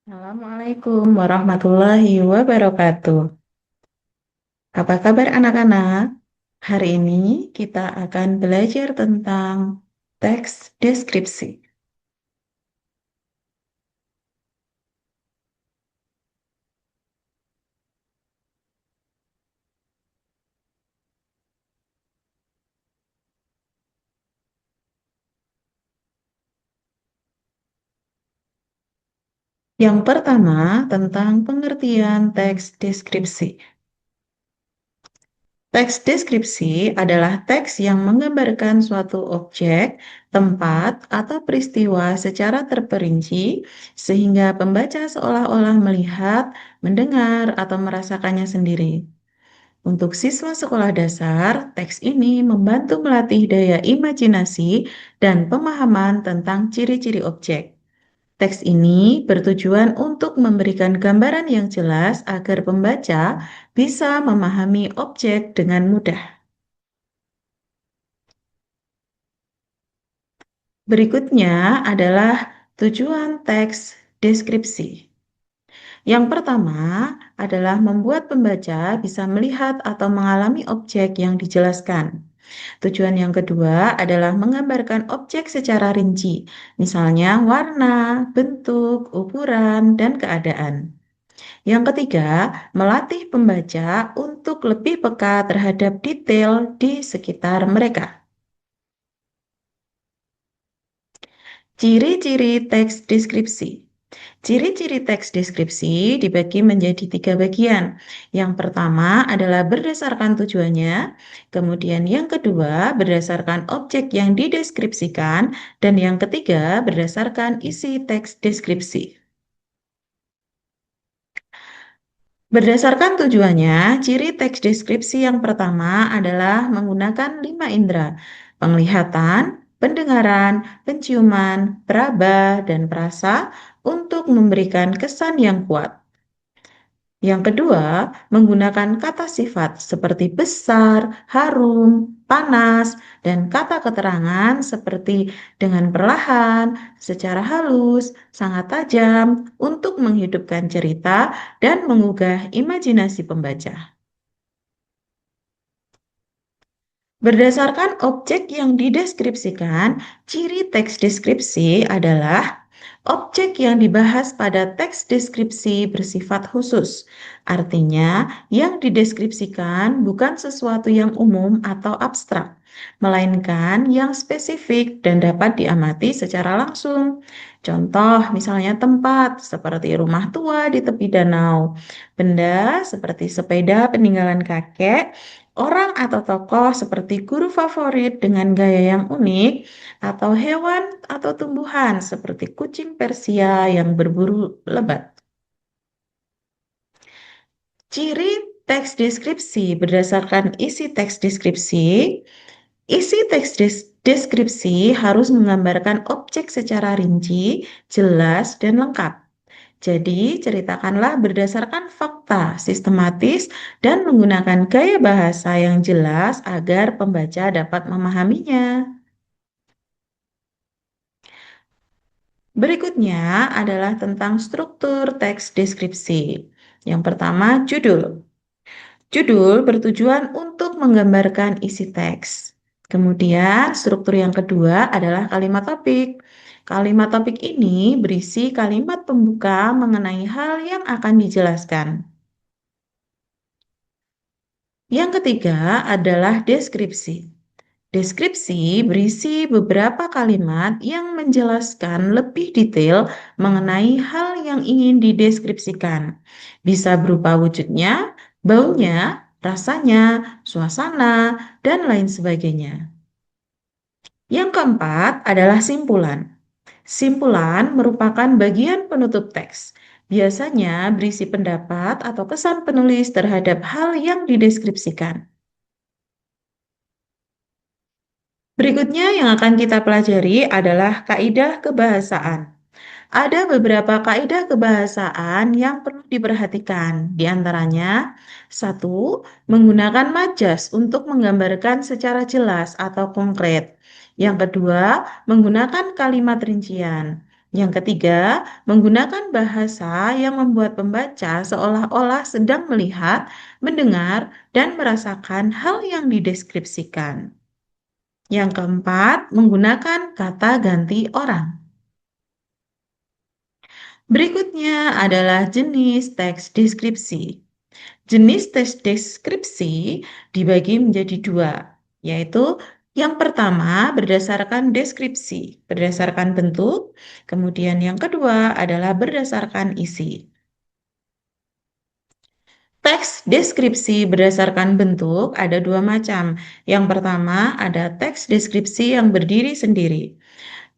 Assalamualaikum warahmatullahi wabarakatuh. Apa kabar anak-anak? Hari ini kita akan belajar tentang teks deskripsi. Yang pertama tentang pengertian teks deskripsi. Teks deskripsi adalah teks yang menggambarkan suatu objek, tempat, atau peristiwa secara terperinci sehingga pembaca seolah-olah melihat, mendengar, atau merasakannya sendiri. Untuk siswa sekolah dasar, teks ini membantu melatih daya imajinasi dan pemahaman tentang ciri-ciri objek. Teks ini bertujuan untuk memberikan gambaran yang jelas agar pembaca bisa memahami objek dengan mudah. Berikutnya adalah tujuan teks deskripsi. Yang pertama adalah membuat pembaca bisa melihat atau mengalami objek yang dijelaskan. Tujuan yang kedua adalah menggambarkan objek secara rinci, misalnya warna, bentuk, ukuran, dan keadaan. Yang ketiga, melatih pembaca untuk lebih peka terhadap detail di sekitar mereka. Ciri-ciri teks deskripsi. Ciri-ciri teks deskripsi dibagi menjadi tiga bagian. Yang pertama adalah berdasarkan tujuannya, kemudian yang kedua berdasarkan objek yang dideskripsikan, dan yang ketiga berdasarkan isi teks deskripsi. Berdasarkan tujuannya, ciri teks deskripsi yang pertama adalah menggunakan 5 indera: penglihatan, pendengaran, penciuman, peraba, dan perasa untuk memberikan kesan yang kuat. Yang kedua, menggunakan kata sifat seperti besar, harum, panas, dan kata keterangan seperti dengan perlahan, secara halus, sangat tajam untuk menghidupkan cerita dan menggugah imajinasi pembaca. Berdasarkan objek yang dideskripsikan, ciri teks deskripsi adalah objek yang dibahas pada teks deskripsi bersifat khusus. Artinya, yang dideskripsikan bukan sesuatu yang umum atau abstrak, melainkan yang spesifik dan dapat diamati secara langsung. Contoh, misalnya tempat seperti rumah tua di tepi danau, benda seperti sepeda peninggalan kakek, orang atau tokoh seperti guru favorit dengan gaya yang unik, atau hewan atau tumbuhan seperti kucing Persia yang berburu lebat. Ciri teks deskripsi berdasarkan isi teks deskripsi. Isi teks deskripsi harus menggambarkan objek secara rinci, jelas, dan lengkap. Jadi, ceritakanlah berdasarkan fakta, sistematis, dan menggunakan gaya bahasa yang jelas agar pembaca dapat memahaminya. Berikutnya adalah tentang struktur teks deskripsi. Yang pertama, judul. Judul bertujuan untuk menggambarkan isi teks. Kemudian, struktur yang kedua adalah kalimat topik. Kalimat topik ini berisi kalimat pembuka mengenai hal yang akan dijelaskan. Yang ketiga adalah deskripsi. Deskripsi berisi beberapa kalimat yang menjelaskan lebih detail mengenai hal yang ingin dideskripsikan. Bisa berupa wujudnya, baunya, rasanya, suasana, dan lain sebagainya. Yang keempat adalah simpulan. Simpulan merupakan bagian penutup teks. Biasanya berisi pendapat atau kesan penulis terhadap hal yang dideskripsikan. Berikutnya yang akan kita pelajari adalah kaidah kebahasaan. Ada beberapa kaidah kebahasaan yang perlu diperhatikan. Di antaranya, satu, menggunakan majas untuk menggambarkan secara jelas atau konkret. Yang kedua, menggunakan kalimat rincian. Yang ketiga, menggunakan bahasa yang membuat pembaca seolah-olah sedang melihat, mendengar, dan merasakan hal yang dideskripsikan. Yang keempat, menggunakan kata ganti orang. Berikutnya adalah jenis teks deskripsi. Jenis teks deskripsi dibagi menjadi dua, yaitu yang pertama berdasarkan deskripsi, berdasarkan bentuk, kemudian yang kedua adalah berdasarkan isi. Teks deskripsi berdasarkan bentuk ada dua macam. Yang pertama ada teks deskripsi yang berdiri sendiri.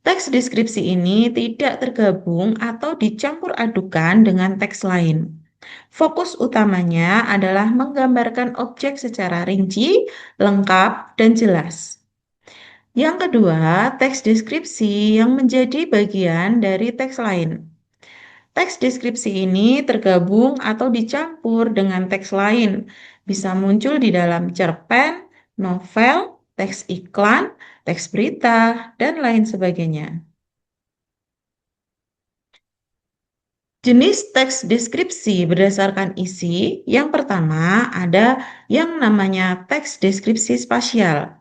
Teks deskripsi ini tidak tergabung atau dicampur adukan dengan teks lain. Fokus utamanya adalah menggambarkan objek secara rinci, lengkap, dan jelas. Yang kedua, teks deskripsi yang menjadi bagian dari teks lain. Teks deskripsi ini tergabung atau dicampur dengan teks lain, bisa muncul di dalam cerpen, novel, teks iklan, teks berita, dan lain sebagainya. Jenis teks deskripsi berdasarkan isi, yang pertama ada yang namanya teks deskripsi spasial.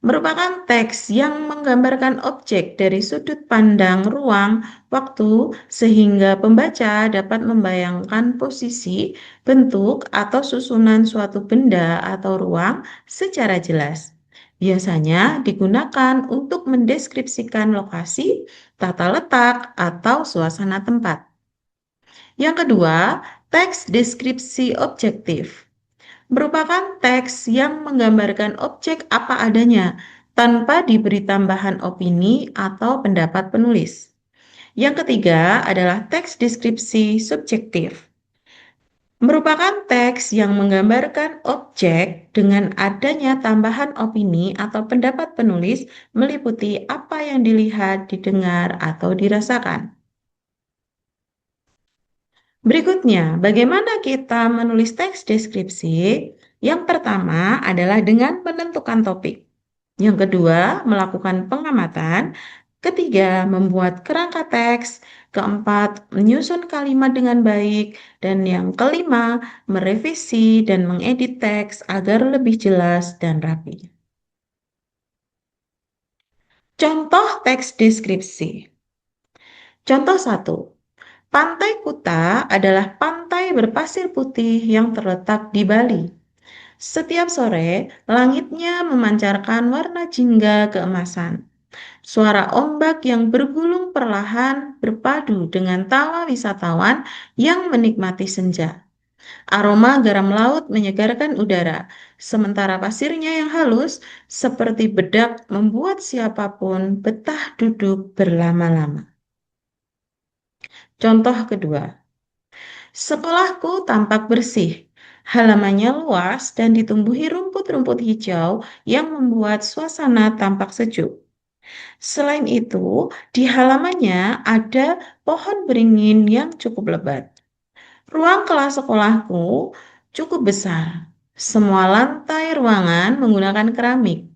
Merupakan teks yang menggambarkan objek dari sudut pandang ruang, waktu, sehingga pembaca dapat membayangkan posisi, bentuk, atau susunan suatu benda atau ruang secara jelas. Biasanya digunakan untuk mendeskripsikan lokasi, tata letak, atau suasana tempat. Yang kedua, teks deskripsi objektif merupakan teks yang menggambarkan objek apa adanya tanpa diberi tambahan opini atau pendapat penulis. Yang ketiga adalah teks deskripsi subjektif. Merupakan teks yang menggambarkan objek dengan adanya tambahan opini atau pendapat penulis meliputi apa yang dilihat, didengar, atau dirasakan. Berikutnya, bagaimana kita menulis teks deskripsi? Yang pertama adalah dengan menentukan topik. Yang kedua, melakukan pengamatan. Ketiga, membuat kerangka teks. Keempat, menyusun kalimat dengan baik. Dan yang kelima, merevisi dan mengedit teks agar lebih jelas dan rapi. Contoh teks deskripsi. Contoh 1. Pantai Kuta adalah pantai berpasir putih yang terletak di Bali. Setiap sore, langitnya memancarkan warna jingga keemasan. Suara ombak yang bergulung perlahan berpadu dengan tawa wisatawan yang menikmati senja. Aroma garam laut menyegarkan udara, sementara pasirnya yang halus seperti bedak membuat siapapun betah duduk berlama-lama. Contoh kedua. Sekolahku tampak bersih, halamannya luas dan ditumbuhi rumput-rumput hijau yang membuat suasana tampak sejuk. Selain itu, di halamannya ada pohon beringin yang cukup lebat. Ruang kelas sekolahku cukup besar. Semua lantai ruangan menggunakan keramik.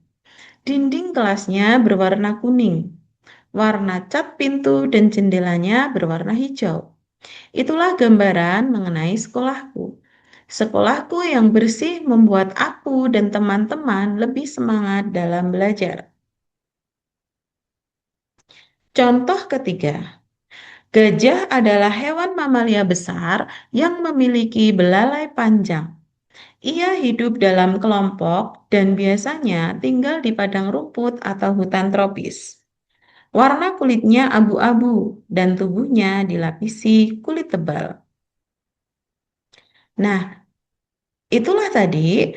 Dinding kelasnya berwarna kuning. Warna cat pintu dan jendelanya berwarna hijau. Itulah gambaran mengenai sekolahku. Sekolahku yang bersih membuat aku dan teman-teman lebih semangat dalam belajar. Contoh ketiga, gajah adalah hewan mamalia besar yang memiliki belalai panjang. Ia hidup dalam kelompok dan biasanya tinggal di padang rumput atau hutan tropis. Warna kulitnya abu-abu dan tubuhnya dilapisi kulit tebal. Nah, itulah tadi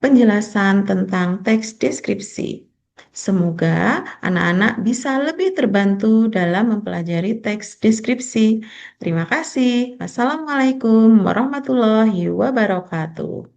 penjelasan tentang teks deskripsi. Semoga anak-anak bisa lebih terbantu dalam mempelajari teks deskripsi. Terima kasih. Wassalamualaikum warahmatullahi wabarakatuh.